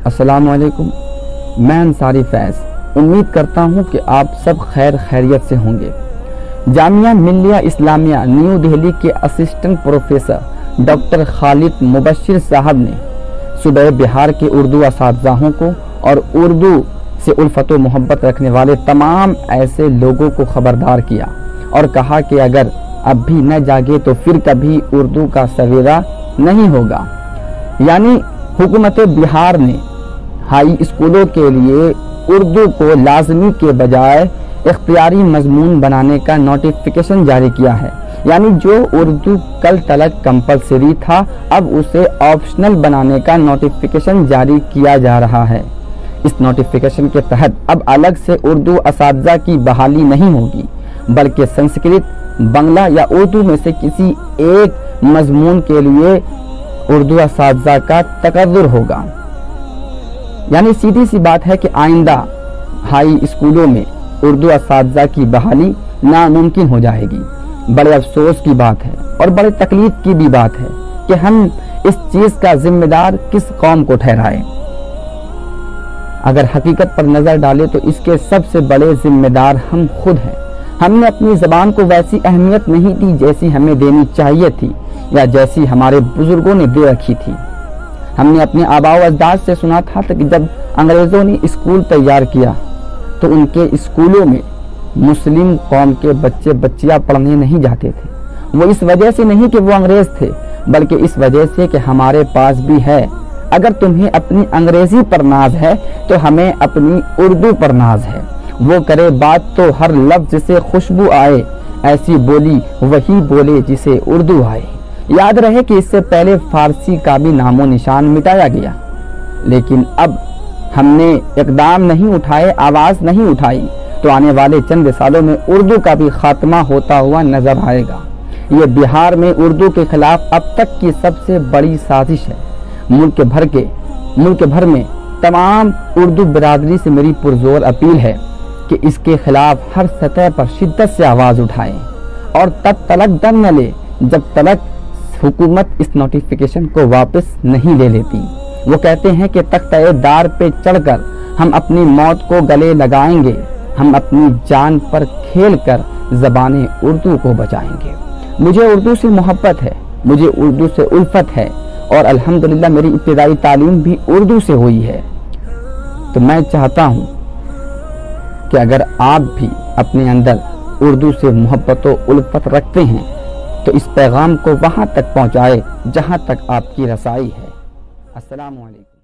السلام علیکم، میں انصاری فیض امید کرتا ہوں کہ آپ سب خیریت سے ہوں گے۔ جامعہ ملیہ اسلامیہ نیو دہلی کے اسسٹنٹ پروفیسر ڈاکٹر خالد مبشر صاحب نے صوبہ بہار کے اردو اساتذہوں کو اور اردو سے الفت و محبت رکھنے والے تمام ایسے لوگوں کو خبردار کیا اور کہا کہ اگر اب بھی نہ جاگے تو پھر کبھی اردو کا سویرا نہیں ہوگا۔ یعنی حکومت بہار نے ہائی اسکولوں کے لیے اردو کو لازمی کے بجائے اختیاری مضمون بنانے کا نوٹیفیکیشن جاری کیا ہے۔ یعنی جو اردو کل تلک کمپلسری تھا اب اسے آپشنل بنانے کا نوٹیفیکیشن جاری کیا جا رہا ہے۔ اس نوٹیفیکیشن کے تحت اب الگ سے اردو اساتذہ کی بحالی نہیں ہوگی بلکہ سنسکرت، بنگلہ یا اردو میں سے کسی ایک مضمون کے لیے اردو اساتذہ کا تقرر ہوگا۔ یعنی سیدھی سی بات ہے کہ آئندہ ہائی اسکولوں میں اردو اساتذہ کی بحالی ناممکن ہو جائے گی۔ بڑے افسوس کی بات ہے اور بڑے تکلیف کی بھی بات ہے کہ ہم اس چیز کا ذمہ دار کس قوم کو ٹھہرائیں۔ اگر حقیقت پر نظر ڈالے تو اس کے سب سے بڑے ذمہ دار ہم خود ہیں۔ ہم نے اپنی زبان کو ویسی اہمیت نہیں دی جیسی ہمیں دینی چاہیے تھی یا جیسی ہمارے بزرگوں نے دے رکھی تھی۔ ہم نے اپنے آباء و اجداد سے سنا تھا کہ جب انگریزوں نے اسکول تیار کیا تو ان کے اسکولوں میں مسلم قوم کے بچے بچیاں پڑھنے نہیں جاتے تھے۔ وہ اس وجہ سے نہیں کہ وہ انگریز تھے بلکہ اس وجہ سے کہ ہمارے پاس بھی ہے۔ اگر تمہیں اپنی انگریزی پر ناز ہے تو ہمیں اپنی اردو پر ناز ہے۔ وہ کرے بات تو ہر لفظ سے خوشبو آئے، ایسی بولی وہی بولے جسے اردو آئے۔ یاد رہے کہ اس سے پہلے فارسی کا بھی نام و نشان مٹایا گیا، لیکن اب ہم نے اقدام نہیں اٹھائے، آواز نہیں اٹھائی تو آنے والے چند سالوں میں اردو کا بھی خاتمہ ہوتا ہوا نظر آئے گا۔ یہ بہار میں اردو کے خلاف اب تک کی سب سے بڑی سازش ہے۔ ملک بھر میں تمام اردو برادری سے میری پرزور اپیل ہے کہ اس کے خلاف ہر سطح پر شدت سے آواز اٹھائیں اور تب تلک دم نہ لے جب تلک حکومت اس نوٹیفیکیشن کو واپس نہیں لے لیتی۔ وہ کہتے ہیں کہ تختہ دار پہ چڑھ کر ہم اپنی موت کو گلے لگائیں گے، ہم اپنی جان پر کھیل کر زبان اردو کو بچائیں گے۔ مجھے اردو سے محبت ہے، مجھے اردو سے الفت ہے اور الحمدللہ میری ابتدائی تعلیم بھی اردو سے ہوئی ہے۔ تو میں چاہتا ہوں کہ اگر آپ بھی اپنے اندر اردو سے محبت و الفت رکھتے ہیں تو اس پیغام کو وہاں تک پہنچائے جہاں تک آپ کی رسائی ہے۔ السلام علیکم۔